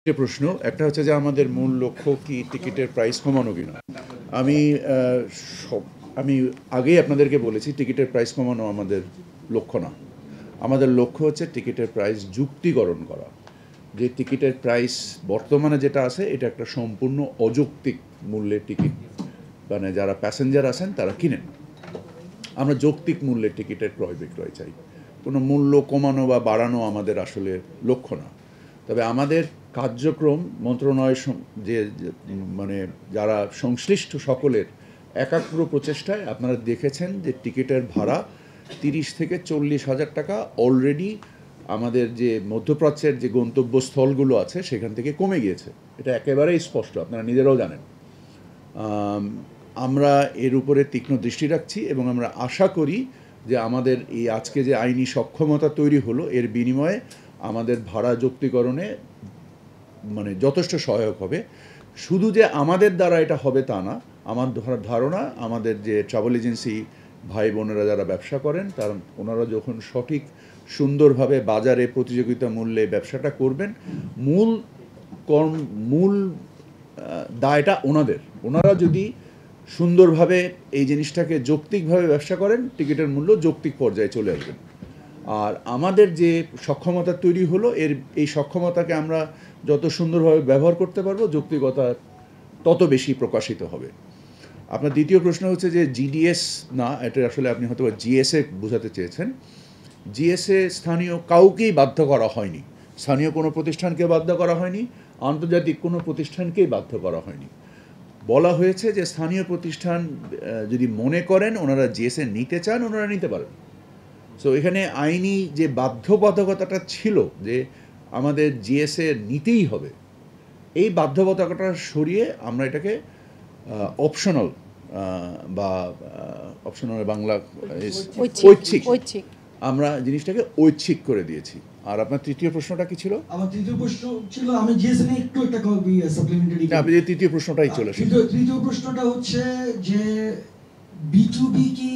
যে প্রশ্ন একটা হচ্ছে যে আমাদের মূল লক্ষ্য কি টিকিটের প্রাইস কমানো কিনা। আমি আমি আগেই আপনাদেরকে বলেছি টিকিটের প্রাইস কমানো আমাদের লক্ষ্য না। আমাদের লক্ষ্য হচ্ছে টিকিটের প্রাইস যুক্তিকরণ করা। যে টিকিটের প্রাইস বর্তমানে যেটা আছে এটা একটা সম্পূর্ণ অযৌক্তিক মূল্যের টিকিট, মানে যারা প্যাসেঞ্জার আছেন তারা কিনেন। আমরা যৌক্তিক মূল্যের টিকিটের ক্রয় বিক্রয় চাই। কোনো মূল্য কমানো বা বাড়ানো আমাদের আসলে লক্ষ্য না। তবে আমাদের কার্যক্রম মন্ত্রণালয় যে মানে যারা সংশ্লিষ্ট সকলের একাগ্র প্রচেষ্টায় আপনারা দেখেছেন যে টিকিটের ভাড়া 30 থেকে 40 হাজার টাকা অলরেডি আমাদের যে মধ্যপ্রাচ্যের যে গন্তব্যস্থলগুলো আছে সেখান থেকে কমে গিয়েছে। এটা একেবারেই স্পষ্ট, আপনারা নিজেরাও জানেন। আমরা এর উপরে তীক্ষ্ণ দৃষ্টি রাখছি এবং আমরা আশা করি যে আমাদের এই আজকে যে আইনি সক্ষমতা তৈরি হলো এর বিনিময়ে আমাদের ভাড়া যৌক্তিকরণে মানে যথেষ্ট সহায়ক হবে। শুধু যে আমাদের দ্বারা এটা হবে তা না, আমার ধারণা আমাদের যে ট্রাভেল এজেন্সি ভাই বোনেরা যারা ব্যবসা করেন তারা ওনারা যখন সঠিক সুন্দরভাবে বাজারে প্রতিযোগিতা মূল্যে ব্যবসাটা করবেন, মূল দায়টা ওনারা যদি সুন্দরভাবে এই জিনিসটাকে যৌক্তিকভাবে ব্যবসা করেন টিকিটের মূল্য যৌক্তিক পর্যায়ে চলে আসবেন। আর আমাদের যে সক্ষমতা তৈরি হলো এই সক্ষমতাকে আমরা যত সুন্দরভাবে ব্যবহার করতে পারবো যৌক্তিকতা তত বেশি প্রকাশিত হবে। আপনার দ্বিতীয় প্রশ্ন হচ্ছে যে জিডিএস না, এটা আসলে আপনি হয়তো জিএসএ বোঝাতে চেয়েছেন। জিএসএ স্থানীয় কাউকেই বাধ্য করা হয়নি, স্থানীয় কোনো প্রতিষ্ঠানকে বাধ্য করা হয়নি, আন্তর্জাতিক কোনো প্রতিষ্ঠানকেই বাধ্য করা হয়নি। বলা হয়েছে যে স্থানীয় প্রতিষ্ঠান যদি মনে করেন ওনারা জিএসএ নিতে চান ওনারা নিতে পারেন। সো এখানে আইনি যে বাধ্যবাধকতাটা ছিল যে আমাদের জিএসএ নিতেই হবে, এই বাধ্যবাধকতা সরিয়ে আমরা এটাকে অপশনাল বা অপশনাল বাংলা ঐচ্ছিক, আমরা জিনিসটাকে ঐচ্ছিক করে দিয়েছি। আর আপনার তৃতীয় প্রশ্নটা কি ছিল? আমার তৃতীয় প্রশ্ন ছিল, আমি জিএসএ নিয়ে একটু একটা সাপ্লিমেন্টারি, আপনি যে তৃতীয় প্রশ্নটাই চলে তৃতীয় প্রশ্নটা হচ্ছে যে B2B কি